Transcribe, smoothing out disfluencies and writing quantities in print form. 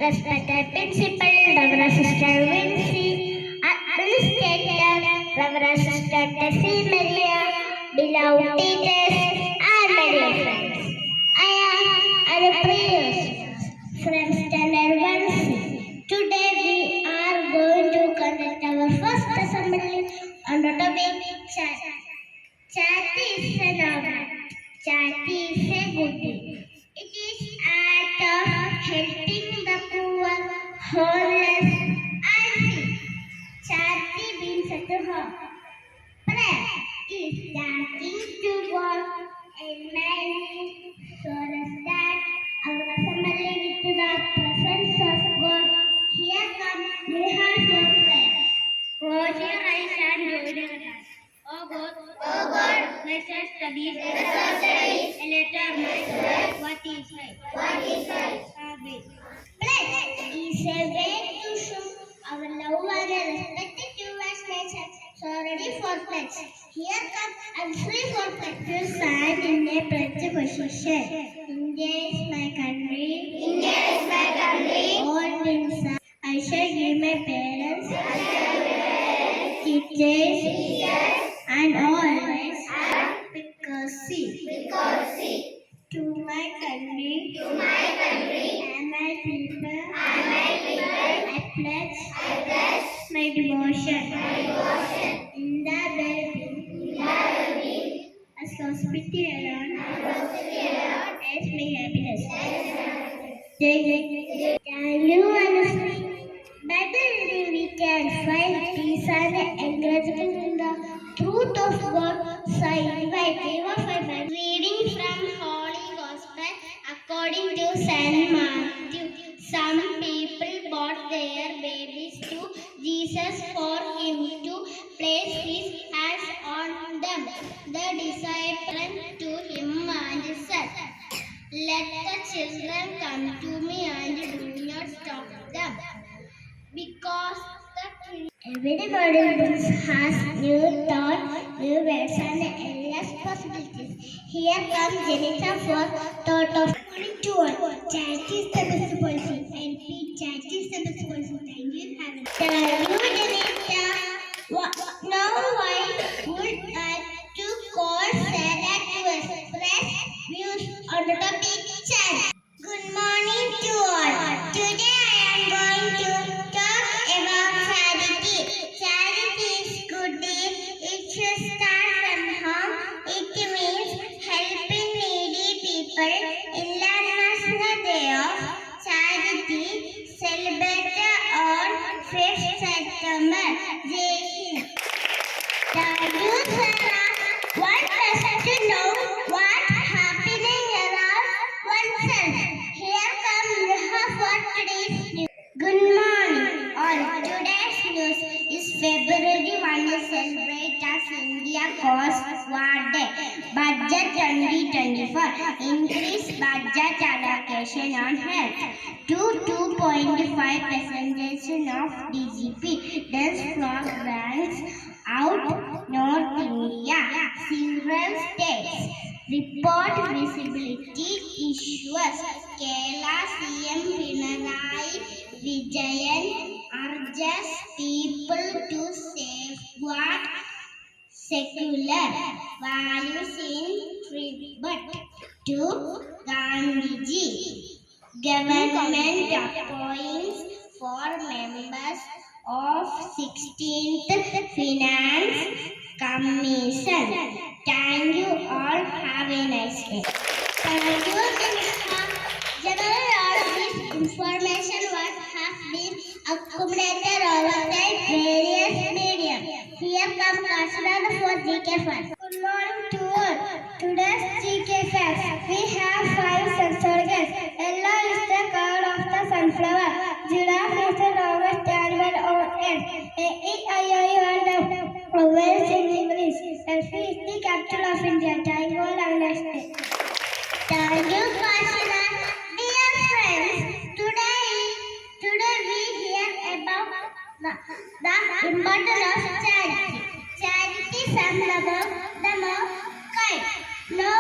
respected principal, Reverend Sister Vinci, Administrator, Reverend Sister Tessie Maria, beloved teachers, and my dear friends. I am a prayer from Standard 1C. Today we are going to conduct our first assembly on the topic chat. Charity is a novel. Charity is a good deed. It is act of helping the poor, homeless, and sick. Charity means to help. Prayer is thanking to God and man so that our assembly with the presence of God. Here comes Nirmala for prayer. Close your eyes and join us. O God, let us study a letter. What is right? Pledge is a way to show our love and respect towards nature. Sorry for pledge. Here comes free for pledge. To stand in a pledge position. India is my country. India is my country. All means I shall give my parents, teachers, and always because see. To my country, and my people, I pledge my devotion. In the well-being, as prosperity alone, as my happiness. Can you understand? Better we can find peace and encouragement in the truth of God. So I invite my reading from Holy Gospel according to Saint Matthew. Some people brought their babies to Jesus for him to place his hands on them. The disciples ran to him and said, "Let the children come to me and do not stop them, because everybody has new thought, new words, and endless possibilities." Here comes Jennifer for thought of to all. Charity is the best policy. And charity is the best policy. Thank you, Heaven. Thank you, Jennifer. Now I would like to call Sarah to express views on the topic charity. Good morning to all. Today I am going to talk about charity. Charity is good deed. It should start from home. It means helping needy people. International Day of Charity celebrated on 5th September. Jai Hind. The youth want us to know what's happening around oneself. Here comes Ruha for today's news. Good morning. On today's news is February 1 is celebrated as India Coast War Day. Budget 2024 increased budget allocation on health to 2.5% of DGP. Thus from banks out North India, several states report visibility issues. Kerala CM Pinarayi Vijayan urges people to safeguard secular values in tribute to Gandhiji. Government appoints 4 members of 16th Finance Commission. Thank you all. Have a nice day. Thank you, Minister. General, all this information has been accumulated over the various media. Here comes Kasra for GK Facts. Good morning to all. Today's GK Facts. We have 5 sense organs. Yellow is the color of the sunflower. Giraffe is the longest animal on earth. A-E-I-O-U and the words in English. Selfie is the capital of India. Thank you all. Have a nice day. Thank you, Kasra. Dear friends, today we hear about the importance of charity. Charity is the more kind. No